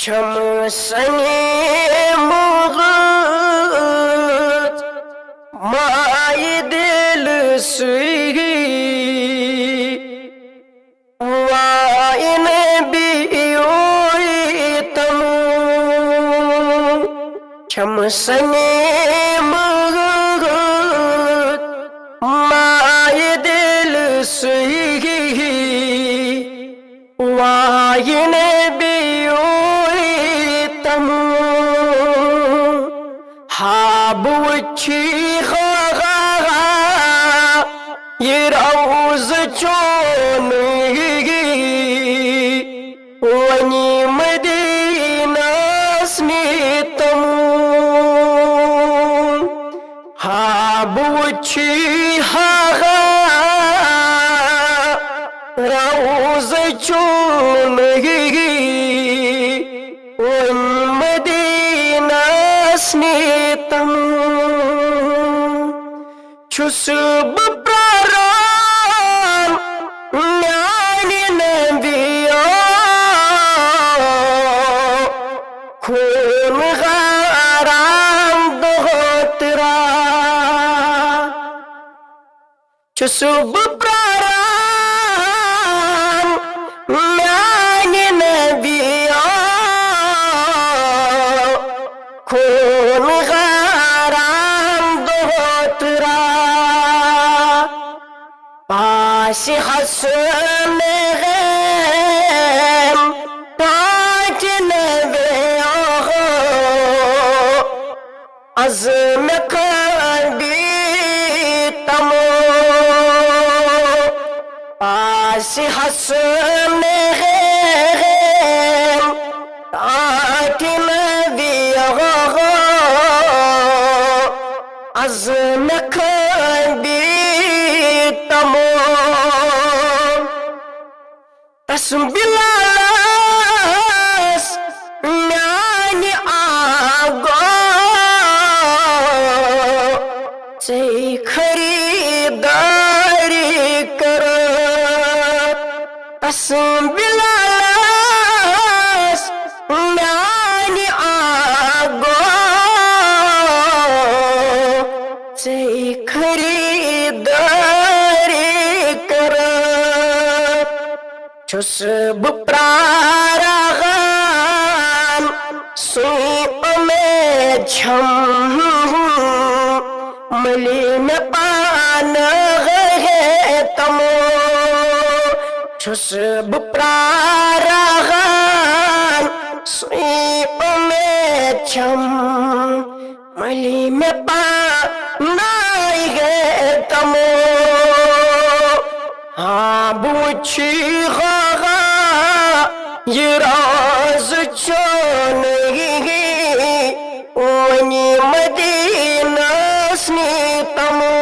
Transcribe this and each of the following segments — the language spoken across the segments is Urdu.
چھم سنی مغت مائی دل سوئی وائن بیوئی تم چھم سنی مغت مائی دل سوئی وائن بوچھی غاغا یہ روز چونگی ونی مدینہ سمیتم بوچھی غاغا روز چونگی ونی مدینہ سمیتم چھس بپراران میانی نبیا خون غاران دغترا چھس بپراران میانی نبیا خون غاران دغترا پاس حسن غیم پاک نبی عظم قلبی تمو پاس حسن غیم پاک نبی عظم قلبی تمو تسم بلاس میانی آگو سے خریداری کر تسم بلاس میانی آگو سے خریداری کر چھس بپراران سوئی میں چھم ملی میں پان غے تمو چھس بپراران سوئی میں چھم ملی میں پان غے تمو بوچھی غاغا یہ راز چونگی ونی مدینہ سمیتمو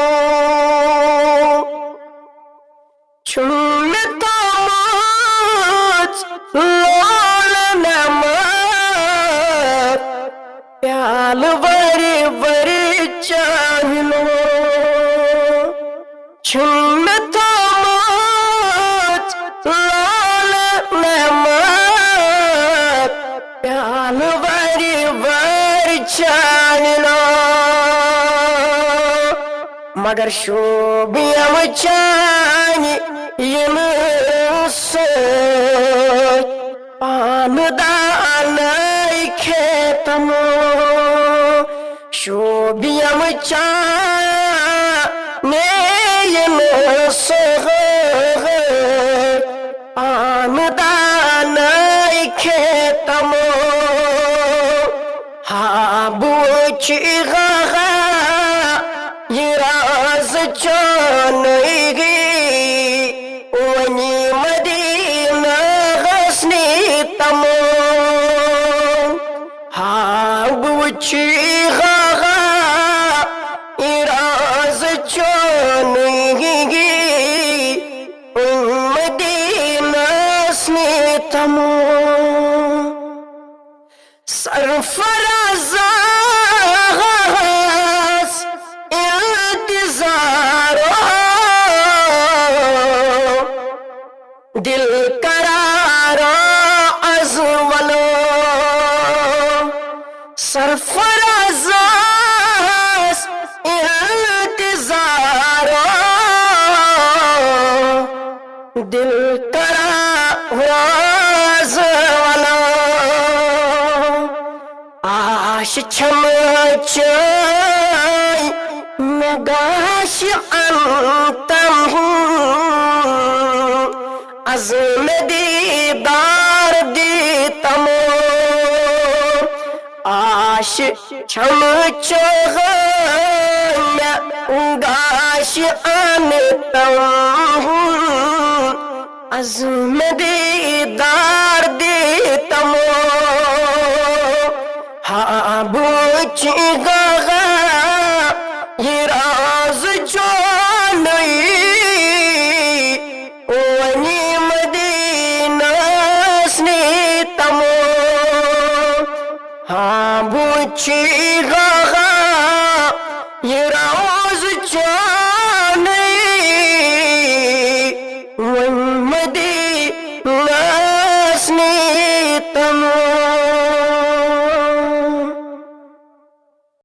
چھم تاموت لول نمت پیال وری وری چاہنو چھم لال نعمت پیال وری وری چاننا مگر شوبیم چانی یم سوی پان دانائی کھیتمو شوبیم چانی یم سوی آمدانائی کھیتمو بوچھی غاغا یہ راز چونگی ونی مدینہ غسنیتمو بوچھی غاغا یہ راز چونگی تمو سرفراز انتظار دل قرار از ولو سرفراز انتظار دل ترا راز والا آش چھم چائی میں گاش انتم عزم دیدار دیتم آش چھم چائی میں گاش انتم عزم دیدار دیتم ہاں بوچی گاغا یہ راز جانئی ونی مدینہ سنیتم ہاں بوچی گاغا